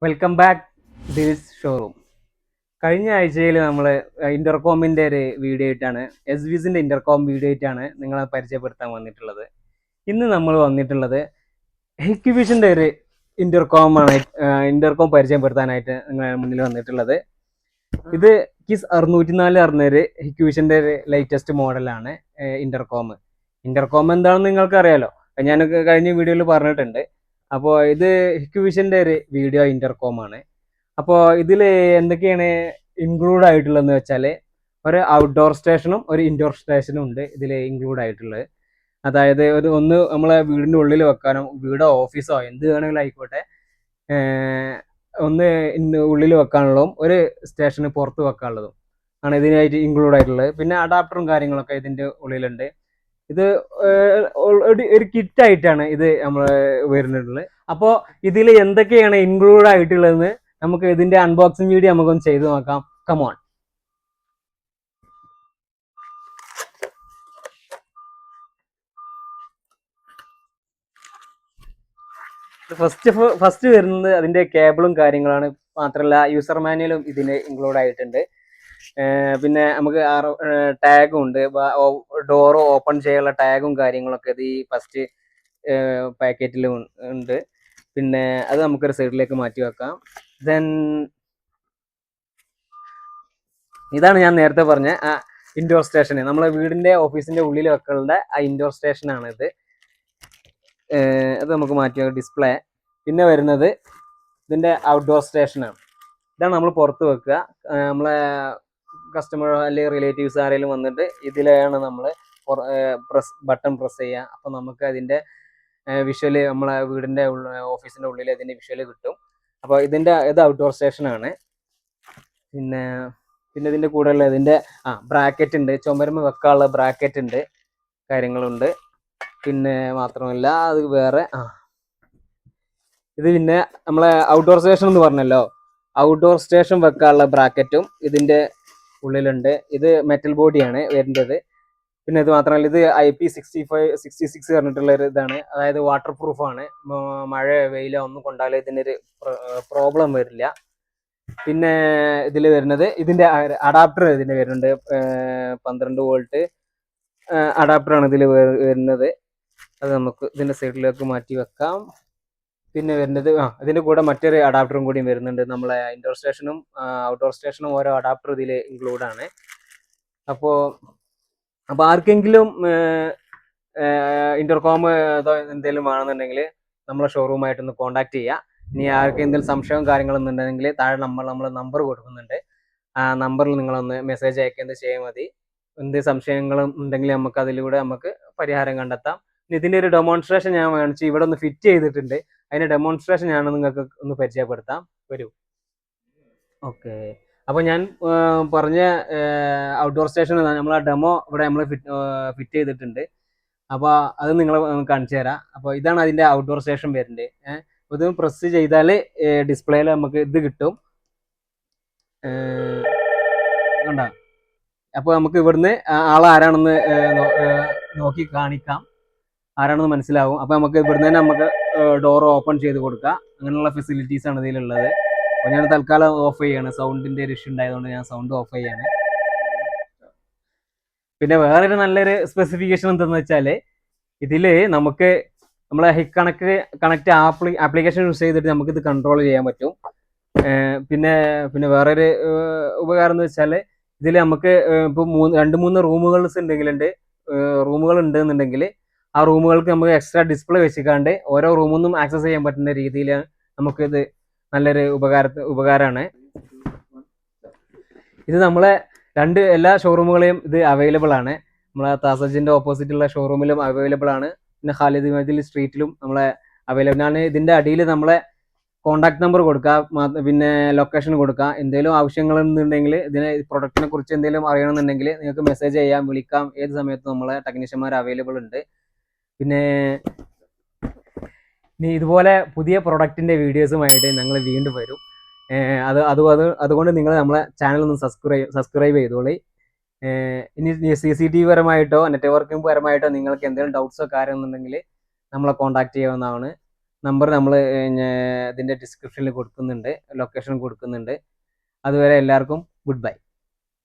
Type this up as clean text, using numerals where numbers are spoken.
Welcome back this showroom. കഴിഞ്ഞ ആഴ്ചയിൽ നമ്മൾ ഇന്റർകോമിന്റെ ഒരു വീഡിയോ ആയിട്ടാണ് എസ് വിസിന്റെ ഇന്റർകോം വീഡിയോ ആയിട്ടാണ് നിങ്ങളെ പരിചയപ്പെടുത്താൻ വന്നിട്ടുള്ളത്. ഇന്ന് നമ്മൾ വന്നിട്ടുള്ളത് ഹെക്വിഷന്റെ ഒരു ഇന്റർകോം ആണ്. ഇന്റർകോം പരിചയപ്പെടുത്താനായിട്ട് നിങ്ങളുടെ മുന്നിൽ വന്നിട്ടുള്ളത്. ഇത് കിസ് 604 പറഞ്ഞൊരു ഹെക്വിഷന്റെ ഒരു ലേറ്റസ്റ്റ് മോഡലാണ് ഇന്റർകോം. ഇന്റർകോം എന്താണെന്ന് നിങ്ങൾക്ക് അറിയാലോ, ഞാൻ കഴിഞ്ഞ വീഡിയോയിൽ പറഞ്ഞിട്ടുണ്ട്. അപ്പോൾ ഇത് ഹെക്വിഷന്റെ ഒരു വീഡിയോ ഇന്റർകോം ആണ്. അപ്പോൾ ഇതിൽ എന്തൊക്കെയാണ് ഇൻക്ലൂഡ് ആയിട്ടുള്ളതെന്ന് വെച്ചാൽ ഒരു ഔട്ട്ഡോർ സ്റ്റേഷനും ഒരു ഇൻഡോർ സ്റ്റേഷനും ഉണ്ട് ഇതിൽ ഇൻക്ലൂഡ് ആയിട്ടുള്ളത്. അതായത് ഒന്ന് നമ്മളെ വീടിൻ്റെ ഉള്ളിൽ വെക്കാനോ, വീടോ ഓഫീസോ എന്ത് വേണമെങ്കിലും ആയിക്കോട്ടെ, ഒന്ന് ഉള്ളിൽ വെക്കാനുള്ളതും ഒരു സ്റ്റേഷന് പുറത്ത് വെക്കാനുള്ളതും ആണ് ഇതിനായിട്ട് ഇൻക്ലൂഡ് ആയിട്ടുള്ളത്. പിന്നെ അഡാപ്റ്ററും കാര്യങ്ങളൊക്കെ ഇതിൻ്റെ ഉള്ളിലുണ്ട്. ഇത് ഒരു കിറ്റ് ആയിട്ടാണ് ഇത് നമ്മൾ വരുന്നിട്ടുള്ളത്. അപ്പോൾ ഇതിൽ എന്തൊക്കെയാണ് ഇൻക്ലൂഡ് ആയിട്ടുള്ളതെന്ന് നമുക്ക് ഇതിന്റെ അൺബോക്സിംഗ് വീഡിയോ നമുക്കൊന്ന് ചെയ്തു നോക്കാം. കമോൺ. ഫസ്റ്റ് വരുന്നത് അതിന്റെ കേബിളും കാര്യങ്ങളാണ്. മാത്രമല്ല യൂസർ മാനുവലും ഇതിന് ഇൻക്ലൂഡ് ആയിട്ടുണ്ട്. പിന്നെ നമുക്ക് ടാഗും ഉണ്ട്. ഡോറ് ഓപ്പൺ ചെയ്യാനുള്ള ടാഗും കാര്യങ്ങളൊക്കെ ഇത് ഈ ഫസ്റ്റ് പാക്കറ്റിലും ഉണ്ട്. പിന്നെ അത് നമുക്കൊരു സൈഡിലേക്ക് മാറ്റി വെക്കാം. ദെൻ ഇതാണ് ഞാൻ നേരത്തെ പറഞ്ഞ ഇൻഡോർ സ്റ്റേഷൻ. നമ്മളെ വീടിന്റെ ഓഫീസിന്റെ ഉള്ളിൽ വെക്കേണ്ട ആ ഇൻഡോർ സ്റ്റേഷനാണ് ഇത്. അത് നമുക്ക് മാറ്റി വെക്കാം. ഡിസ്പ്ലേ. പിന്നെ വരുന്നത് ഇതിന്റെ ഔട്ട്ഡോർ സ്റ്റേഷനാണ്. ഇതാണ് നമ്മൾ പുറത്ത് വെക്കുക. നമ്മളെ കസ്റ്റമർ അല്ലെങ്കിൽ റിലേറ്റീവ്സ് ആരെങ്കിലും വന്നിട്ട് ഇതിലാണ് നമ്മൾ ബട്ടൺ പ്രസ് ചെയ്യുക. അപ്പം നമുക്ക് അതിന്റെ വിഷ്വല് നമ്മളെ വീടിന്റെ ഓഫീസിന്റെ ഉള്ളിൽ അതിന്റെ വിഷ്വല് കിട്ടും. അപ്പോൾ ഇത് ഔട്ട്ഡോർ സ്റ്റേഷനാണ്. പിന്നെ ഇതിന്റെ കൂടെയുള്ള ഇതിന്റെ ബ്രാക്കറ്റ് ഉണ്ട്. ചുമരുമ വെക്കാനുള്ള ബ്രാക്കറ്റ് ഉണ്ട്, കാര്യങ്ങളുണ്ട്. പിന്നെ മാത്രമല്ല അത് വേറെ ഇത് പിന്നെ നമ്മളെ ഔട്ട്ഡോർ സ്റ്റേഷൻ എന്ന് പറഞ്ഞല്ലോ, ഔട്ട്ഡോർ സ്റ്റേഷൻ വെക്കാനുള്ള ബ്രാക്കറ്റും ഇതിന്റെ ഉള്ളിലുണ്ട്. ഇത് മെറ്റൽ ബോഡിയാണ് വരുന്നത്. പിന്നെ ഇത് മാത്രമല്ല, ഇത് IP6566 പറഞ്ഞിട്ടുള്ള ഒരു ഇതാണ്. അതായത് വാട്ടർ പ്രൂഫാണ്. മഴ വെയിലോ ഒന്നും കൊണ്ടാൽ ഇതിനൊരു പ്രോബ്ലം വരില്ല. പിന്നെ ഇതിൽ വരുന്നത് ഇതിന്റെ അഡാപ്റ്റർ ഇതിന്റെ വരുന്നുണ്ട്. 12 വോൾട്ട് അഡാപ്റ്ററാണ് ഇതിൽ വരുന്നത്. അത് നമുക്ക് ഇതിന്റെ സൈഡിലേക്ക് മാറ്റി വെക്കാം. പിന്നെ വരുന്നത് ഇതിന്റെ കൂടെ മറ്റൊരു അഡാപ്റ്ററും കൂടി വരുന്നുണ്ട്. നമ്മളെ ഇൻഡോർ സ്റ്റേഷനും ഔട്ട്ഡോർ സ്റ്റേഷനും ഓരോ അഡാപ്റ്റർ ഇതിൽ ഇൻക്ലൂഡ് ആണ്. അപ്പോൾ ആർക്കെങ്കിലും ഇന്റർകോം എന്തെങ്കിലും വേണമെന്നുണ്ടെങ്കിൽ നമ്മളെ ഷോറൂമായിട്ടൊന്ന് കോൺടാക്ട് ചെയ്യുക. ഇനി ആർക്കും എന്തെങ്കിലും സംശയവും കാര്യങ്ങളൊന്നും ഉണ്ടെങ്കിൽ താഴെ നമ്മൾ നമ്പർ കൊടുക്കുന്നുണ്ട്. ആ നമ്പറിൽ നിങ്ങളൊന്ന് മെസ്സേജ് അയക്കുന്നത് ചെയ്യാൻ മതി. എന്ത് സംശയങ്ങളും ഉണ്ടെങ്കിൽ നമുക്ക് അതിലൂടെ നമുക്ക് പരിഹാരം കണ്ടെത്താം. ഇതിന്റെ ഒരു ഡെമോൺസ്ട്രേഷൻ ഞാൻ കാണിച്ചു ഇവിടെ ഒന്ന് ഫിറ്റ് ചെയ്തിട്ടുണ്ട്. അതിന്റെ ഡെമോൺസ്ട്രേഷൻ ഞാൻ നിങ്ങൾക്ക് ഒന്ന് പരിചയപ്പെടുത്താം. വരൂ. ഓക്കെ. അപ്പോൾ ഞാൻ പറഞ്ഞ ഔട്ട്ഡോർ സ്റ്റേഷൻ നമ്മൾ ആ ഡെമോ ഇവിടെ നമ്മൾ ഫിറ്റ് ചെയ്തിട്ടുണ്ട്. അപ്പോൾ അത് നിങ്ങൾ കാണിച്ചു തരാം. അപ്പോൾ ഇതാണ് അതിന്റെ ഔട്ട്ഡോർ സ്റ്റേഷൻ വരുന്നത്. ഇത് പ്രസ് ചെയ്താൽ ഡിസ്പ്ലേയിൽ നമുക്ക് ഇത് കിട്ടും. കണ്ടോ? അപ്പോൾ നമുക്ക് ഇവിടുന്ന് ആളാരാണെന്ന് നോക്കി കാണിക്കാം, ആരാണെന്ന് മനസ്സിലാവും. അപ്പോൾ നമുക്ക് ഇവിടുന്ന് തന്നെ നമുക്ക് ഡോർ ഓപ്പൺ ചെയ്ത് കൊടുക്കാം. അങ്ങനെയുള്ള ഫെസിലിറ്റീസ് ആണ് ഇതിലുള്ളത്. അപ്പോൾ ഞാൻ തൽക്കാലം ഓഫ് ചെയ്യാണ്. സൗണ്ടിന്റെ ഒരു ഇഷ്യൂ ഉണ്ടായതുകൊണ്ട് ഞാൻ സൗണ്ട് ഓഫ് ചെയ്യാണ്. പിന്നെ വേറൊരു നല്ലൊരു സ്പെസിഫിക്കേഷൻ എന്തെന്ന് വെച്ചാൽ ഇതില് നമുക്ക് നമ്മളെ ഹിക് കണക്ട് ആപ്ലിക്കേഷൻ യൂസ് ചെയ്തിട്ട് നമുക്ക് ഇത് കൺട്രോൾ ചെയ്യാൻ പറ്റും. പിന്നെ വേറൊരു ഉപകാരം എന്ന് വെച്ചാൽ ഇതിൽ നമുക്ക് ഇപ്പോൾ 2-3 റൂമുകൾ ഉണ്ടെന്നുണ്ടെങ്കിൽ ആ റൂമുകൾക്ക് നമുക്ക് എക്സ്ട്രാ ഡിസ്പ്ലേ വെച്ചിക്കാണ്ട് ഓരോ റൂമൊന്നും ആക്സസ് ചെയ്യാൻ പറ്റുന്ന രീതിയിൽ നമുക്കിത് നല്ലൊരു ഉപകാരമാണ്. ഇത് നമ്മളെ എല്ലാ ഷോറൂമുകളെയും ഇത് അവൈലബിൾ ആണ്. നമ്മളെ താസജിന്റെ ഓപ്പോസിറ്റുള്ള ഷോറൂമിലും അവൈലബിൾ ആണ്. പിന്നെ ഖാലിദ് മജിൽ സ്ട്രീറ്റിലും നമ്മളെ അവൈലബിൾ ആണ്. ഇതിന്റെ അടിയിൽ നമ്മളെ കോൺടാക്ട് നമ്പർ കൊടുക്കുക, പിന്നെ ലൊക്കേഷൻ കൊടുക്കുക. എന്തെങ്കിലും ആവശ്യങ്ങളുണ്ടെങ്കിൽ ഇതിനെ പ്രൊഡക്റ്റിനെ കുറിച്ച് എന്തെങ്കിലും അറിയണമെന്നുണ്ടെങ്കിൽ നിങ്ങൾക്ക് മെസ്സേജ് ചെയ്യാം, വിളിക്കാം. ഏത് സമയത്തും നമ്മളെ ടെക്നീഷ്യന്മാർ അവൈലബിൾ ഉണ്ട്. പിന്നെ ഇനി ഇതുപോലെ പുതിയ പ്രൊഡക്റ്റിന്റെ വീഡിയോസുമായിട്ട് ഞങ്ങൾ വീണ്ടും വരും. അതുകൊണ്ട് നിങ്ങൾ നമ്മളെ ചാനൽ ഒന്ന് സബ്സ്ക്രൈബ് ചെയ്തോളി. ഇനി CCTV പരമായിട്ടോ നെറ്റ്വർക്കിംഗ് പരമായിട്ടോ നിങ്ങൾക്ക് എന്തെങ്കിലും ഡൗട്ട്സോ കാര്യങ്ങളുണ്ടെങ്കിൽ നമ്മളെ കോൺടാക്ട് ചെയ്യാവുന്നതാണ്. നമ്പർ നമ്മൾ ഇതിൻ്റെ ഡിസ്ക്രിപ്ഷനിൽ കൊടുക്കുന്നുണ്ട്, ലൊക്കേഷൻ കൊടുക്കുന്നുണ്ട്. അതുവരെ എല്ലാവർക്കും ഗുഡ് ബൈ.